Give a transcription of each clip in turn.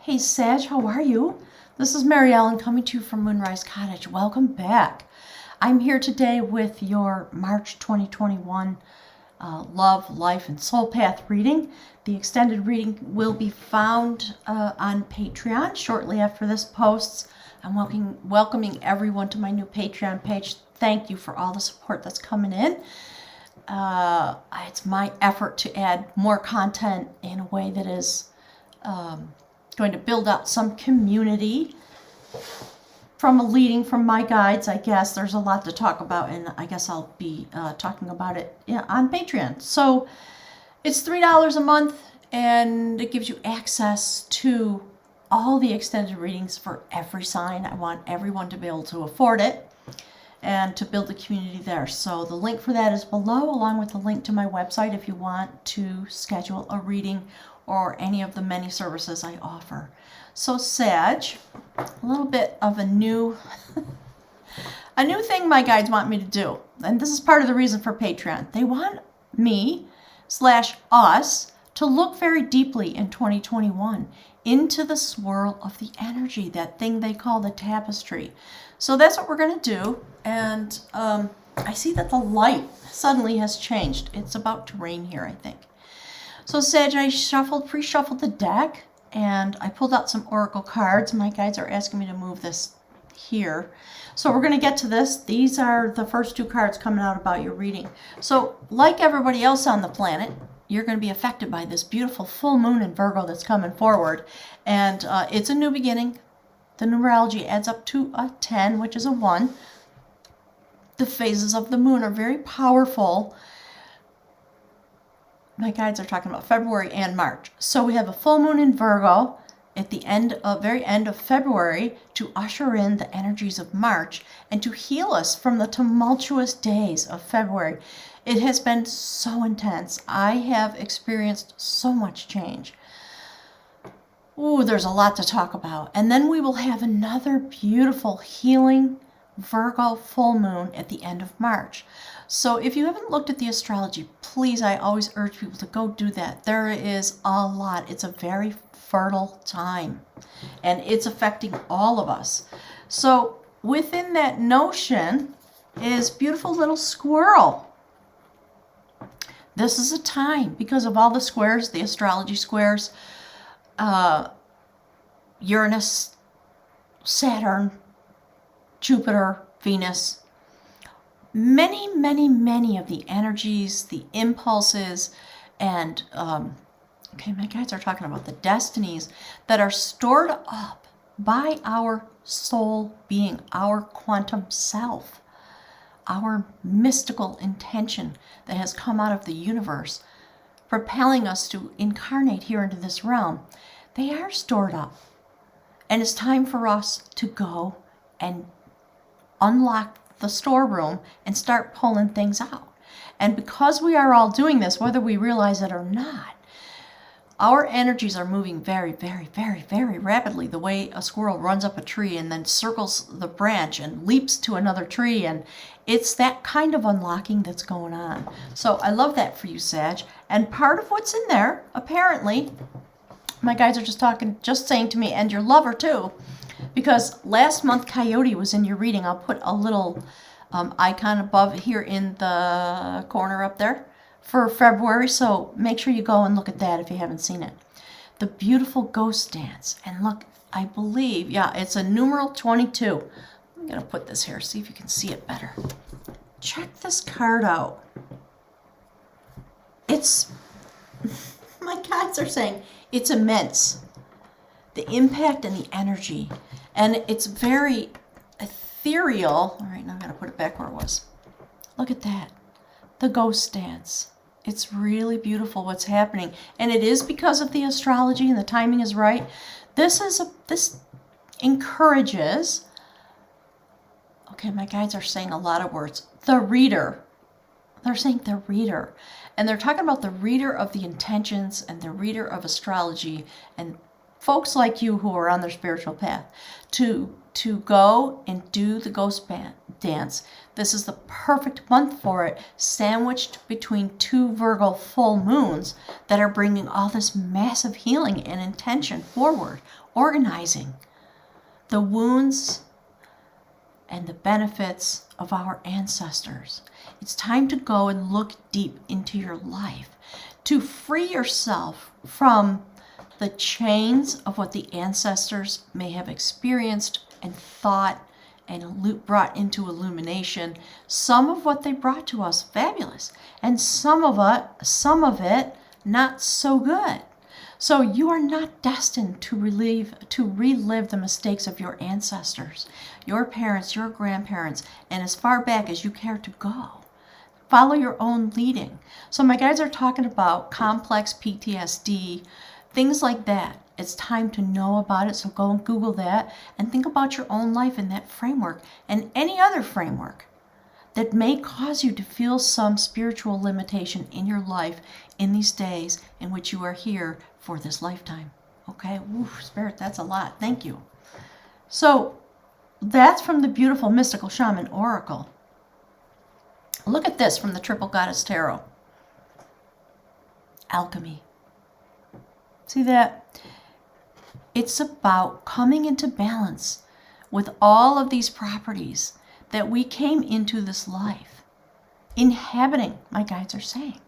Hey Sag, how are you? This is Mary Ellen coming to you from Moonrise Cottage. Welcome back. I'm here today with your March 2021 Love, Life, and Soul Path reading. The extended reading will be found on Patreon shortly after this posts. I'm welcoming everyone to my new Patreon page. Thank you for all the support that's coming in. It's my effort to add more content in a way that is going to build out some community leading from my guides. I guess there's a lot to talk about, and I guess I'll be talking about it on Patreon. So it's $3 a month, and it gives you access to all the extended readings for every sign. I want everyone to be able to afford it and to build a community there. So the link for that is below, along with the link to my website if you want to schedule a reading or any of the many services I offer. So Sag, a little bit of a new thing my guides want me to do. And this is part of the reason for Patreon. They want me/us to look very deeply in 2021 into the swirl of the energy, that thing they call the tapestry. So that's what we're going to do. And I see that the light suddenly has changed. It's about to rain here, I think. So Sag, I pre-shuffled the deck, and I pulled out some oracle cards. My guides are asking me to move this here. So we're going to get to this. These are the first two cards coming out about your reading. So like everybody else on the planet, you're going to be affected by this beautiful full moon in Virgo that's coming forward. And it's a new beginning. The numerology adds up to a 10, which is a 1. The phases of the moon are very powerful. My guides are talking about February and March. So we have a full moon in Virgo at the very end of February to usher in the energies of March and to heal us from the tumultuous days of February. It has been so intense. I have experienced so much change. Ooh, there's a lot to talk about. And then we will have another beautiful healing Virgo full moon at the end of March. So if you haven't looked at the astrology, please, I always urge people to go do that. There is a lot. It's a very fertile time, and it's affecting all of us. So within that notion is beautiful little squirrel. This is a time, because of all the squares, the astrology squares, Uranus, Saturn, Jupiter, Venus, many of the energies, the impulses, and my guides are talking about the destinies that are stored up by our soul being, our quantum self, our mystical intention that has come out of the universe, propelling us to incarnate here into this realm. They are stored up, and it's time for us to go and unlock the storeroom and start pulling things out. And because we are all doing this, whether we realize it or not, our energies are moving very rapidly, the way a squirrel runs up a tree and then circles the branch and leaps to another tree. And it's that kind of unlocking that's going on. So I love that for you, Sag. And part of what's in there, apparently, my guides are just saying to me, and your lover too, because last month Coyote was in your reading. I'll put a little icon above here in the corner up there for February, so make sure you go and look at that if you haven't seen it. The beautiful ghost dance. And look, I believe, it's a numeral 22. I'm going to put this here, see if you can see it better. Check this card out. It's, my guides are saying, it's immense. The impact and the energy. And it's very ethereal. All right, now I'm going to put it back where it was. Look at that. The ghost dance. It's really beautiful what's happening. And it is because of the astrology, and the timing is right. This encourages, my guides are saying a lot of words. The reader. They're saying the reader. And they're talking about the reader of the intentions and the reader of astrology and folks like you who are on their spiritual path to go and do the ghost dance. This is the perfect month for it, sandwiched between two Virgo full moons that are bringing all this massive healing and intention forward. organizing the wounds and the benefits of our ancestors. It's time to go and look deep into your life to free yourself from the chains of what the ancestors may have experienced and thought and brought into illumination. Some of what they brought to us, fabulous, and some of it not so good. So you are not destined to relive the mistakes of your ancestors, your parents, your grandparents, and as far back as you care to go. Follow your own leading. So my guides are talking about complex PTSD, things like that. It's time to know about it, so go and Google that and think about your own life in that framework and any other framework that may cause you to feel some spiritual limitation in your life in these days in which you are here for this lifetime. Okay? Oof, Spirit, that's a lot. Thank you. So that's from the beautiful Mystical Shaman Oracle. Look at this from the Triple Goddess Tarot. Alchemy. See that? It's about coming into balance with all of these properties that we came into this life inhabiting, my guides are saying.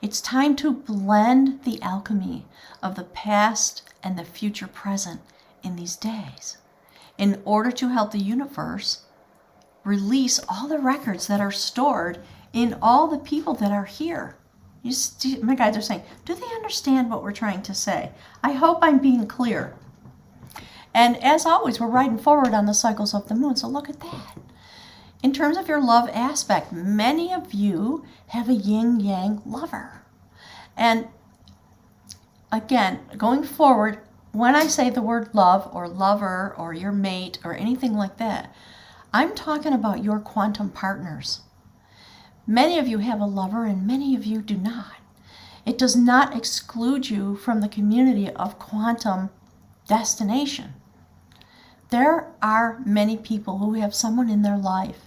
It's time to blend the alchemy of the past and the future present in these days in order to help the universe release all the records that are stored in all the people that are here. My guides are saying, do they understand what we're trying to say? I hope I'm being clear. And as always, we're riding forward on the cycles of the moon, so look at that. In terms of your love aspect, many of you have a yin-yang lover. And again, going forward, when I say the word love or lover or your mate or anything like that, I'm talking about your quantum partners. Many of you have a lover and many of you do not. It does not exclude you from the community of quantum destination. There are many people who have someone in their life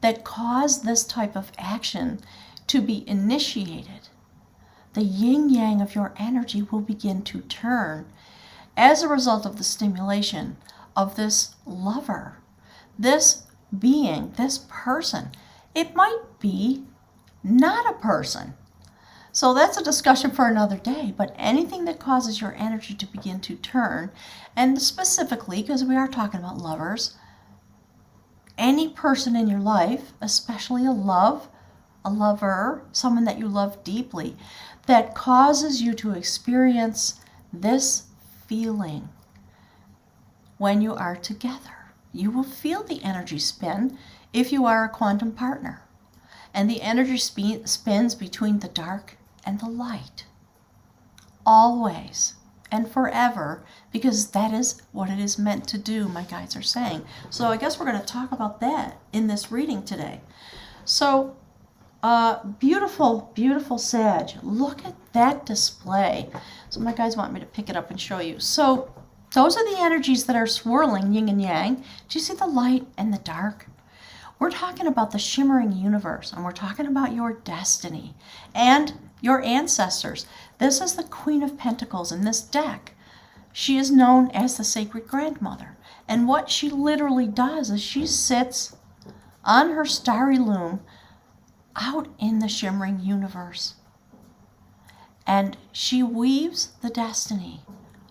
that cause this type of action to be initiated. The yin-yang of your energy will begin to turn as a result of the stimulation of this lover, this being, this person. It might be not a person. So that's a discussion for another day, but anything that causes your energy to begin to turn, and specifically, because we are talking about lovers, any person in your life, especially a lover, someone that you love deeply, that causes you to experience this feeling when you are together. You will feel the energy spin if you are a quantum partner. And the energy spins between the dark and the light. Always and forever, because that is what it is meant to do, my guides are saying. So I guess we're going to talk about that in this reading today. So, beautiful, beautiful Sag. Look at that display. So my guides want me to pick it up and show you. So those are the energies that are swirling, yin and yang. Do you see the light and the dark? We're talking about the shimmering universe, and we're talking about your destiny and your ancestors. This is the Queen of Pentacles in this deck. She is known as the Sacred Grandmother. And what she literally does is she sits on her starry loom out in the shimmering universe. And she weaves the destiny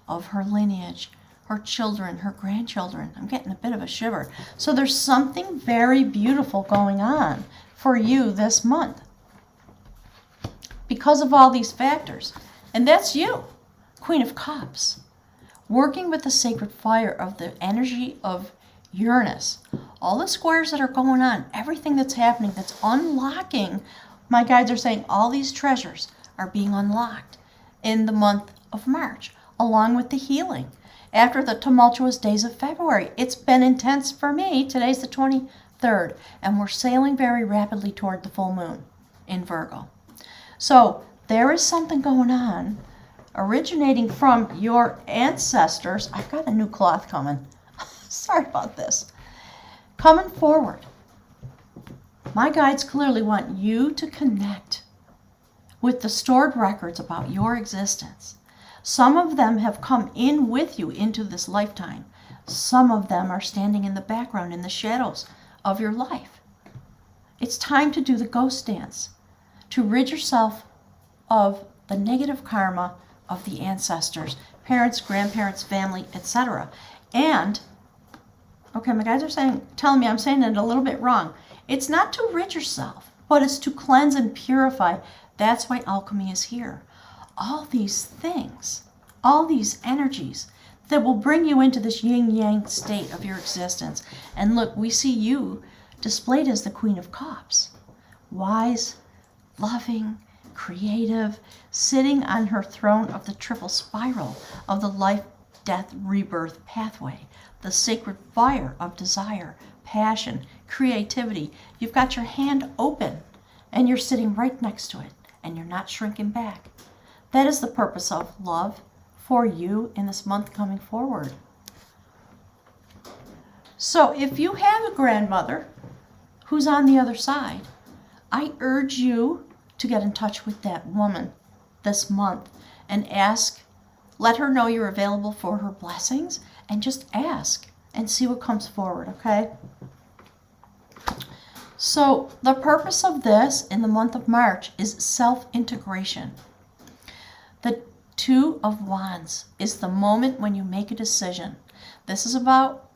of her lineage, her children, her grandchildren. I'm getting a bit of a shiver. So there's something very beautiful going on for you this month because of all these factors. And that's you, Queen of Cups, working with the sacred fire of the energy of Uranus. All the squares that are going on, everything that's happening, that's unlocking, my guides are saying all these treasures are being unlocked in the month of March, along with the healing. After the tumultuous days of February, it's been intense for me. Today's the 23rd, and we're sailing very rapidly toward the full moon in Virgo. So there is something going on originating from your ancestors. I've got a new cloth coming. Sorry about this. Coming forward. My guides clearly want you to connect with the stored records about your existence Some of them have come in with you into this lifetime. Some of them are standing in the background, in the shadows of your life. It's time to do the ghost dance, to rid yourself of the negative karma of the ancestors, parents, grandparents, family, etc. And, okay, my guys are telling me I'm saying it a little bit wrong. It's not to rid yourself, but it's to cleanse and purify. That's why alchemy is here. All these things, all these energies that will bring you into this yin-yang state of your existence. And look, we see you displayed as the Queen of Cups. Wise, loving, creative, sitting on her throne of the triple spiral of the life, death, rebirth pathway, the sacred fire of desire, passion, creativity. You've got your hand open and you're sitting right next to it and you're not shrinking back. That is the purpose of love for you in this month coming forward. So if you have a grandmother who's on the other side, I urge you to get in touch with that woman this month and ask, let her know you're available for her blessings, and just ask and see what comes forward, okay? So the purpose of this in the month of March is self-integration. The Two of Wands is the moment when you make a decision. This is about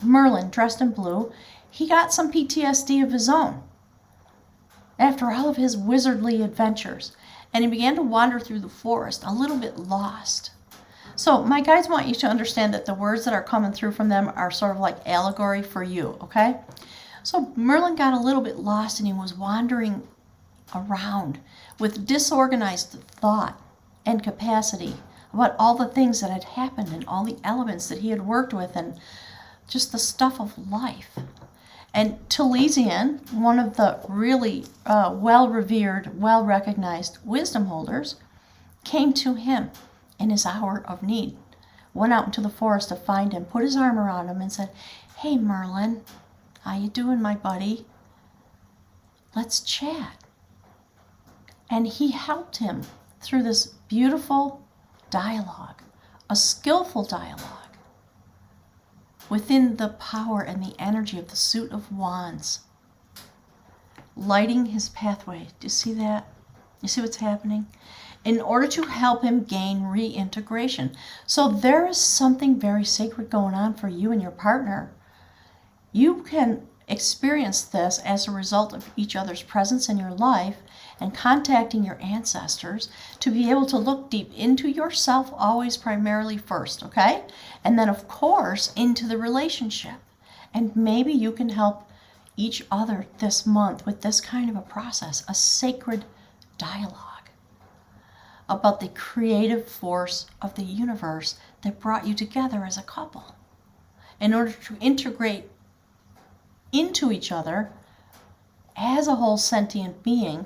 Merlin dressed in blue. He got some PTSD of his own after all of his wizardly adventures, and he began to wander through the forest a little bit lost. So my guides want you to understand that the words that are coming through from them are sort of like allegory for you, okay? So Merlin got a little bit lost and he was wandering around with disorganized thought and capacity about all the things that had happened and all the elements that he had worked with and just the stuff of life. And Talesian, one of the really well-revered, well-recognized wisdom holders, came to him in his hour of need, went out into the forest to find him, put his arm around him and said, "Hey Merlin, how you doing, my buddy? Let's chat." And he helped him through this beautiful dialogue, a skillful dialogue, within the power and the energy of the suit of wands, lighting his pathway. Do you see that? You see what's happening? In order to help him gain reintegration. So there is something very sacred going on for you and your partner. You can experience this as a result of each other's presence in your life and contacting your ancestors to be able to look deep into yourself, always primarily first, okay? And then, of course, into the relationship. And maybe you can help each other this month with this kind of a process, a sacred dialogue about the creative force of the universe that brought you together as a couple in order to integrate into each other as a whole sentient being.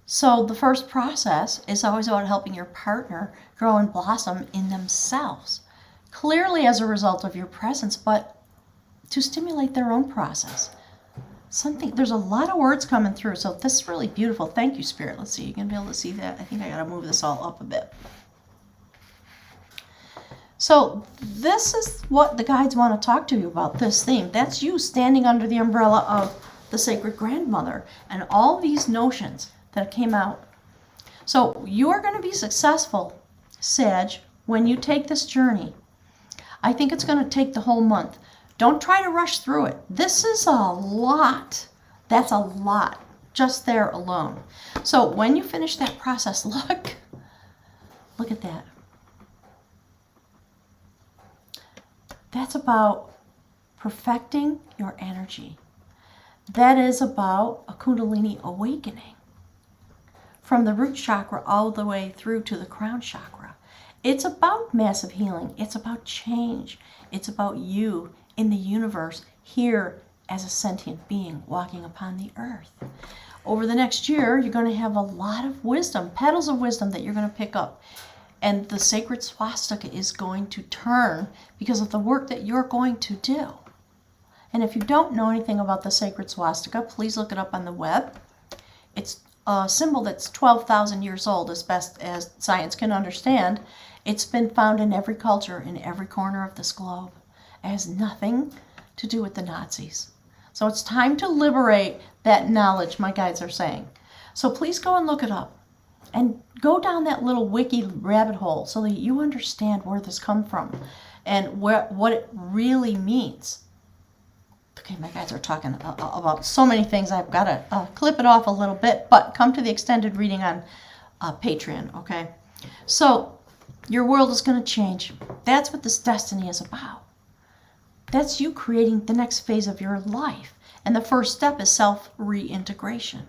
So the first process is always about helping your partner grow and blossom in themselves, clearly as a result of your presence, but to stimulate their own process. There's a lot of words coming through, so this is really beautiful. Thank you, Spirit. Let's see, you can be able to see that. I think I gotta move this all up a bit. So this is what the guides want to talk to you about, this theme. That's you standing under the umbrella of the sacred grandmother and all these notions that came out. So you are going to be successful, Sag, when you take this journey. I think it's going to take the whole month. Don't try to rush through it. This is a lot. That's a lot just there alone. So when you finish that process, look at that. That's about perfecting your energy. That is about a Kundalini awakening from the root chakra all the way through to the crown chakra. It's about massive healing. It's about change. It's about you in the universe here as a sentient being walking upon the earth. Over the next year, you're going to have a lot of wisdom, petals of wisdom that you're going to pick up. And the sacred swastika is going to turn because of the work that you're going to do. And if you don't know anything about the sacred swastika, please look it up on the web. It's a symbol that's 12,000 years old, as best as science can understand. It's been found in every culture, in every corner of this globe. It has nothing to do with the Nazis. So it's time to liberate that knowledge, my guides are saying. So please go and look it up. And go down that little wiki rabbit hole so that you understand where this comes from and what it really means. Okay, my guides are talking about so many things. I've got to clip it off a little bit, but come to the extended reading on Patreon, okay? So your world is going to change. That's what this destiny is about. That's you creating the next phase of your life. And the first step is self-reintegration.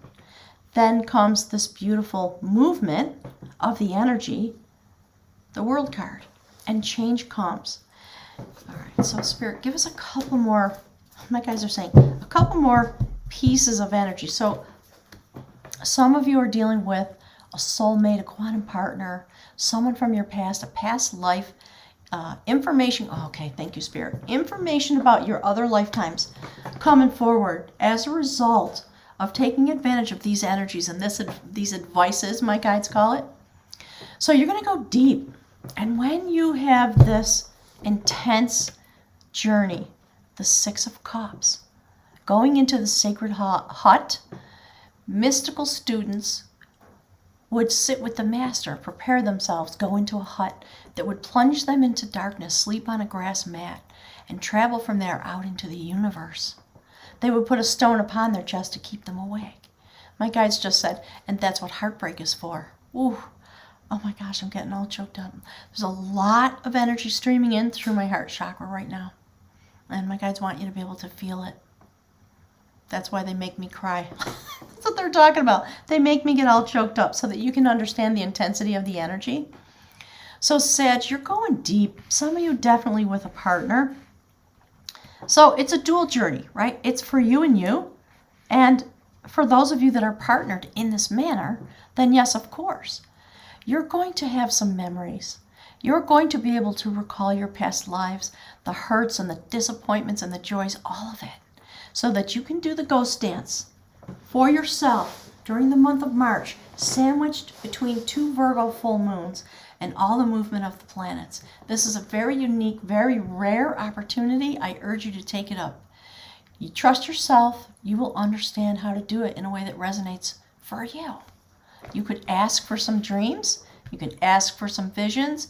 Then comes this beautiful movement of the energy, the world card, and change comes. All right, so Spirit, give us a couple more, my guys are saying, a couple more pieces of energy. So some of you are dealing with a soulmate, a quantum partner, someone from your past, a past life, information. Oh, okay, thank you, Spirit. Information about your other lifetimes coming forward as a result of taking advantage of these energies and these advices, my guides call it. So you're going to go deep. And when you have this intense journey, the Six of Cups, going into the sacred hut, mystical students would sit with the master, prepare themselves, go into a hut that would plunge them into darkness, sleep on a grass mat, and travel from there out into the universe. They would put a stone upon their chest to keep them awake. My guides just said, and that's what heartbreak is for. Ooh, oh my gosh, I'm getting all choked up. There's a lot of energy streaming in through my heart chakra right now. And my guides want you to be able to feel it. That's why they make me cry. That's what they're talking about. They make me get all choked up so that you can understand the intensity of the energy. So Sag, you're going deep. Some of you definitely with a partner. So it's a dual journey, right? It's for you and you. And for those of you that are partnered in this manner, then yes, of course. You're going to have some memories. You're going to be able to recall your past lives, the hurts and the disappointments and the joys, all of it, so that you can do the ghost dance for yourself during the month of March, sandwiched between 2 Virgo full moons and all the movement of the planets. This is a very unique, very rare opportunity. I urge you to take it up. You trust yourself, you will understand how to do it in a way that resonates for you. You could ask for some dreams, you could ask for some visions,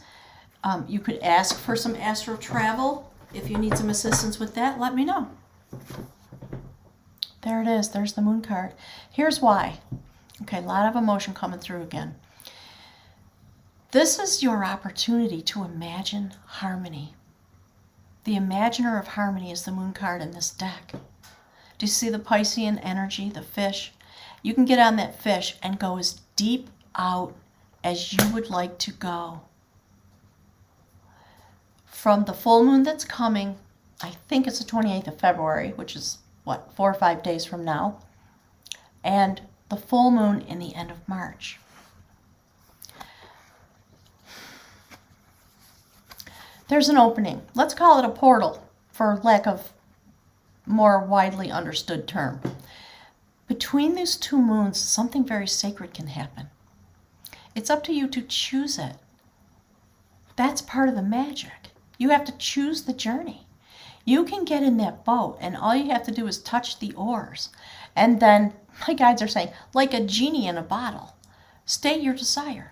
you could ask for some astral travel. If you need some assistance with that, let me know. There it is, there's the moon card. Here's why. Okay, a lot of emotion coming through again. This is your opportunity to imagine harmony. The imaginer of harmony is the moon card in this deck. Do you see the Piscean energy, the fish? You can get on that fish and go as deep out as you would like to go. From the full moon that's coming, I think it's the 28th of February, which is, 4 or 5 days from now, and the full moon in the end of March. There's an opening. Let's call it a portal, for lack of more widely understood term. Between these 2 moons, something very sacred can happen. It's up to you to choose it. That's part of the magic. You have to choose the journey. You can get in that boat, and all you have to do is touch the oars. And then, my guides are saying, like a genie in a bottle, state your desire.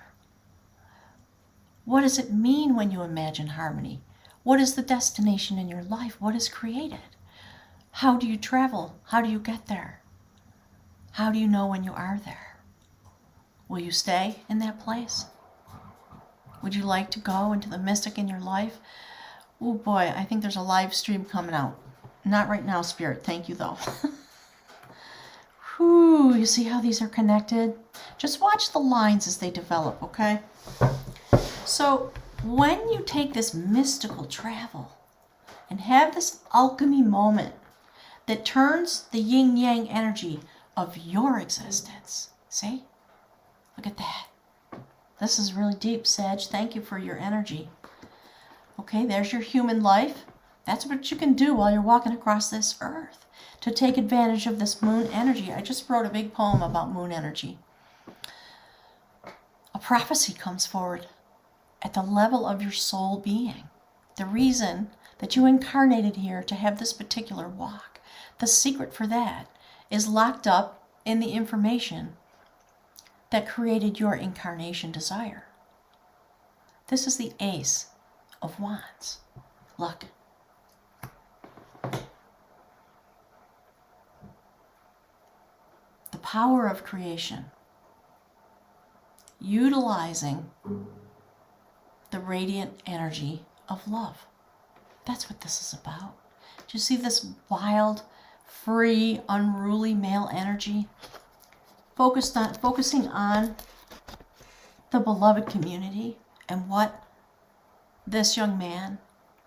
What does it mean when you imagine harmony? What is the destination in your life? What is created? How do you travel? How do you get there? How do you know when you are there? Will you stay in that place? Would you like to go into the mystic in your life? Oh boy, I think there's a live stream coming out. Not right now, Spirit. Thank you, though. Whew, you see how these are connected? Just watch the lines as they develop, okay? So when you take this mystical travel and have this alchemy moment that turns the yin-yang energy of your existence, see? Look at that. This is really deep, Sag. Thank you for your energy. Okay, there's your human life. That's what you can do while you're walking across this earth to take advantage of this moon energy. I just wrote a big poem about moon energy. prophecy comes forward at the level of your soul being. The reason that you incarnated here to have this particular walk, the secret for that is locked up in the information that created your incarnation desire. This is the Ace of Wands. Look. The power of creation. Utilizing the radiant energy of love. That's what this is about. Do you see this wild, free, unruly male energy? Focusing on the beloved community and what this young man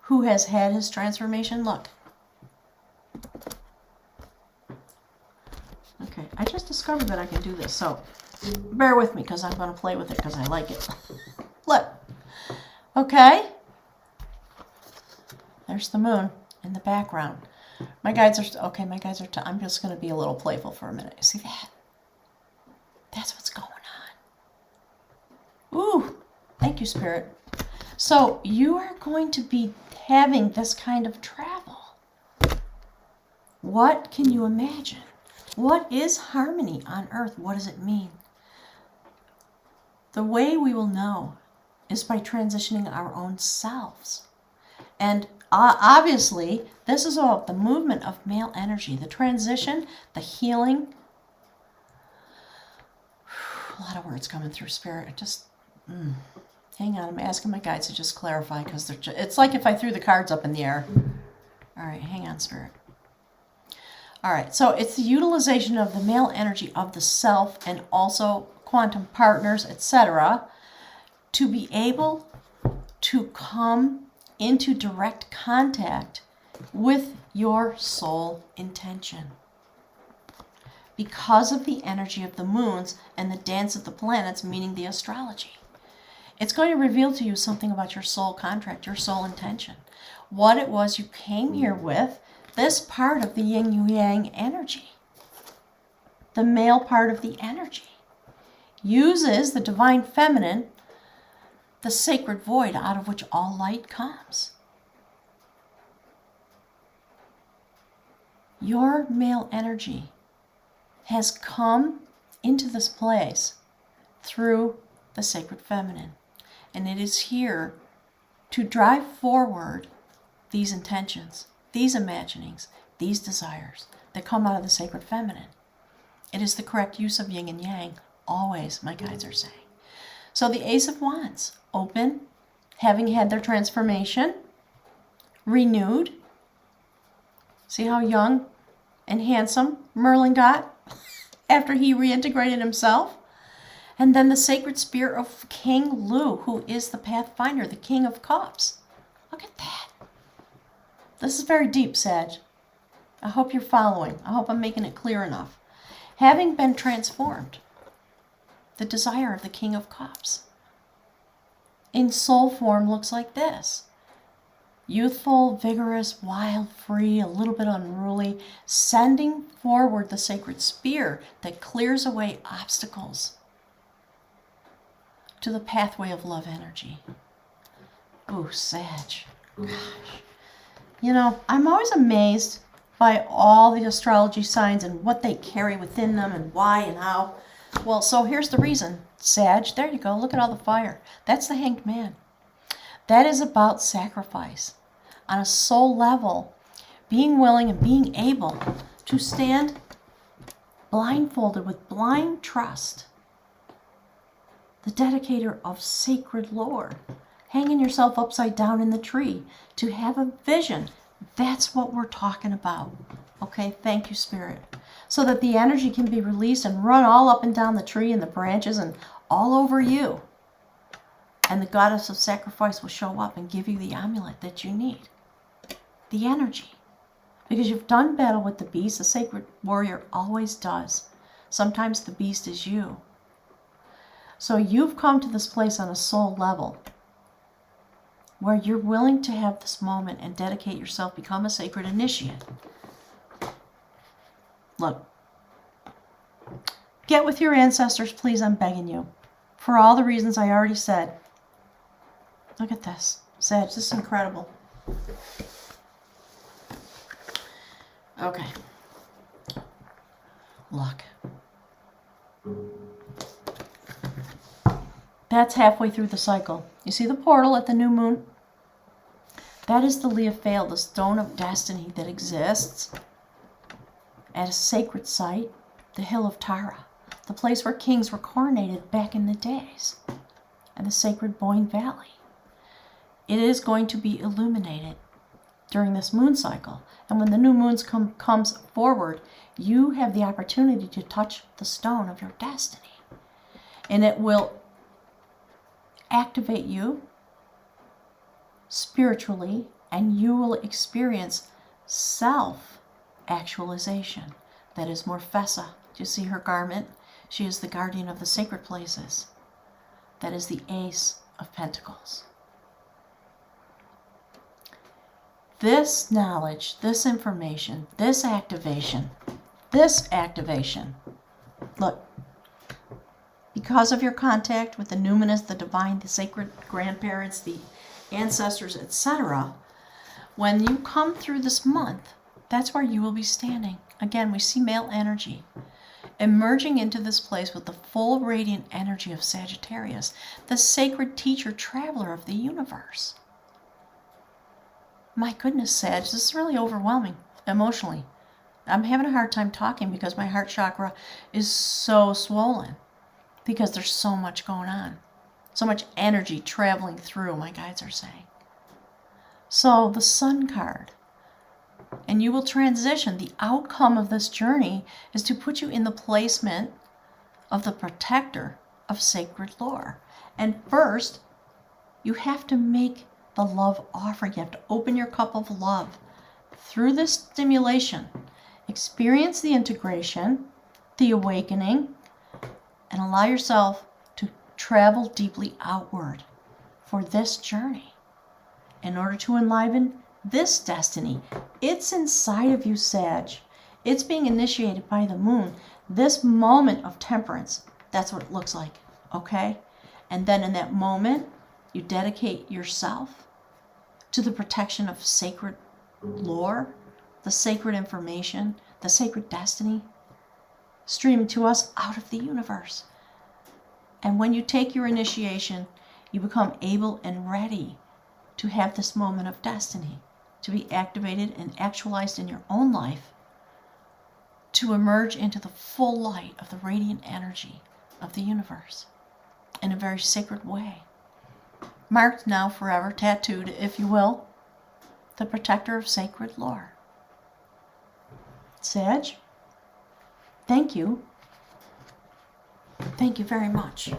who has had his transformation, look. Okay, I just discovered that I can do this, so bear with me because I'm going to play with it because I like it. Look. Okay. There's the moon in the background. My guides are, okay, I'm just going to be a little playful for a minute. See that? That's what's going on. Ooh, thank you, Spirit. So you are going to be having this kind of travel. What can you imagine? What is harmony on earth? What does it mean? The way we will know is by transitioning our own selves. And obviously, this is all the movement of male energy, the transition, the healing. A lot of words coming through, Spirit. Hang on, I'm asking my guides to just clarify because it's like if I threw the cards up in the air. All right, hang on, Spirit. All right, so it's the utilization of the male energy of the self and also quantum partners, etc., to be able to come into direct contact with your soul intention. Because of the energy of the moons and the dance of the planets, meaning the astrology. It's going to reveal to you something about your soul contract, your soul intention. What it was you came here with, this part of the yin yang energy. The male part of the energy uses the divine feminine, the sacred void out of which all light comes. Your male energy has come into this place through the sacred feminine. And it is here to drive forward these intentions, these imaginings, these desires that come out of the sacred feminine. It is the correct use of yin and yang, always, my guides are saying. So the Ace of Wands, open, having had their transformation, renewed. See how young and handsome Merlin got after he reintegrated himself? And then the sacred spear of King Lu, who is the Pathfinder, the King of Cups. Look at that. This is very deep, Sag. I hope you're following. I hope I'm making it clear enough. Having been transformed, the desire of the King of Cups in soul form looks like this. Youthful, vigorous, wild, free, a little bit unruly, sending forward the sacred spear that clears away obstacles to the pathway of love energy. Ooh, Sag. Gosh. You know, I'm always amazed by all the astrology signs and what they carry within them and why and how. Well, so here's the reason. Sag, there you go. Look at all the fire. That's the Hanged Man. That is about sacrifice. On a soul level, being willing and being able to stand blindfolded with blind trust. The dedicator of sacred lore. Hanging yourself upside down in the tree to have a vision. That's what we're talking about. Okay, thank you, Spirit. So that the energy can be released and run all up and down the tree and the branches and all over you. And the goddess of sacrifice will show up and give you the amulet that you need. The energy. Because you've done battle with the beast. The sacred warrior always does. Sometimes the beast is you. So you've come to this place on a soul level where you're willing to have this moment and dedicate yourself, become a sacred initiate. Look, get with your ancestors, please, I'm begging you. for all the reasons I already said. Look at this. Sag, this is incredible. Okay. Look. That's halfway through the cycle. You see the portal at the new moon? That is the Leophale, the stone of destiny that exists at a sacred site, the Hill of Tara, the place where kings were coronated back in the days, and the sacred Boyne Valley. It is going to be illuminated during this moon cycle. And when the new moon comes forward, you have the opportunity to touch the stone of your destiny. And it will activate you spiritually, and you will experience self-actualization. That is Morfessa. Do you see her garment? She is the guardian of the sacred places. That is the Ace of Pentacles. This knowledge, this information, this activation, look, because of your contact with the numinous, the divine, the sacred grandparents, the ancestors, etc., when you come through this month, that's where you will be standing. Again, we see male energy emerging into this place with the full radiant energy of Sagittarius, the sacred teacher, traveler of the universe. My goodness, Sag, this is really overwhelming emotionally. I'm having a hard time talking because my heart chakra is so swollen because there's so much going on. So much energy traveling through, my guides are saying. So the Sun card, and you will transition. The outcome of this journey is to put you in the placement of the protector of sacred lore. And first, you have to make the love offering. You have to open your cup of love through this stimulation. Experience the integration, the awakening, and allow yourself to travel deeply outward for this journey in order to enliven this destiny. It's inside of you, Sag. It's being initiated by the moon. This moment of temperance, that's what it looks like, okay? And then in that moment, you dedicate yourself to the protection of sacred lore, the sacred information, the sacred destiny streamed to us out of the universe. And when you take your initiation, you become able and ready to have this moment of destiny, to be activated and actualized in your own life, to emerge into the full light of the radiant energy of the universe in a very sacred way. Marked now forever, tattooed, if you will, the protector of sacred lore. Sag, thank you. Thank you very much.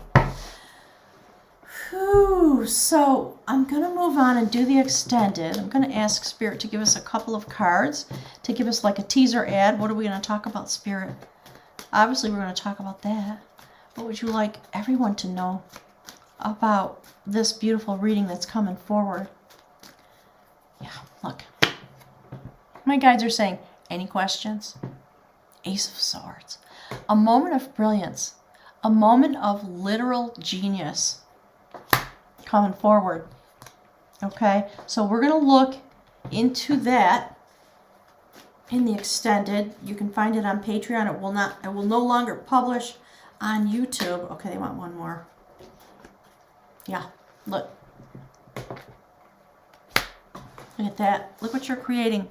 Whew, so I'm going to move on and do the extended. I'm going to ask Spirit to give us a couple of cards, to give us like a teaser ad. What are we going to talk about, Spirit? Obviously, we're going to talk about that. What would you like everyone to know about this beautiful reading that's coming forward? Yeah, look. My guides are saying, any questions? Ace of Swords. A moment of brilliance. A moment of literal genius coming forward. Okay, so we're going to look into that in the extended. You can find it on Patreon. It will no longer publish on YouTube. Okay, they want one more. Yeah, look. Look at that. Look what you're creating.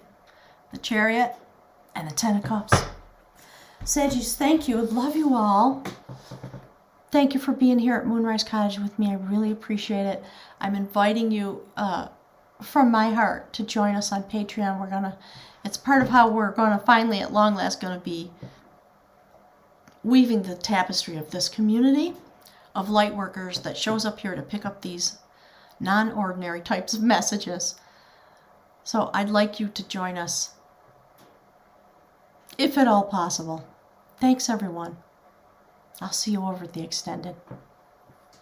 The Chariot and the Ten of Cups. Saggies, thank you. Love you all. Thank you for being here at Moonrise Cottage with me. I really appreciate it. I'm inviting you from my heart to join us on Patreon. It's part of how we're going to finally, at long last, going to be weaving the tapestry of this community of light workers that shows up here to pick up these non-ordinary types of messages. So I'd like you to join us, if at all possible. Thanks, everyone. I'll see you over at the extended.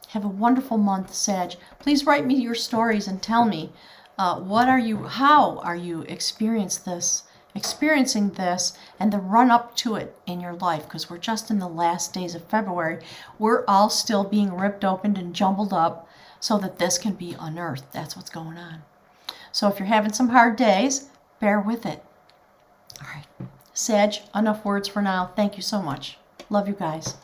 Have a wonderful month, Sag. Please write me your stories and tell me how are you experience this experiencing this and the run up to it in your life, because we're just in the last days of February. We're all still being ripped open and jumbled up so that this can be unearthed. That's what's going on. So if you're having some hard days, bear with it. All right. Sag, enough words for now. Thank you so much. Love you guys.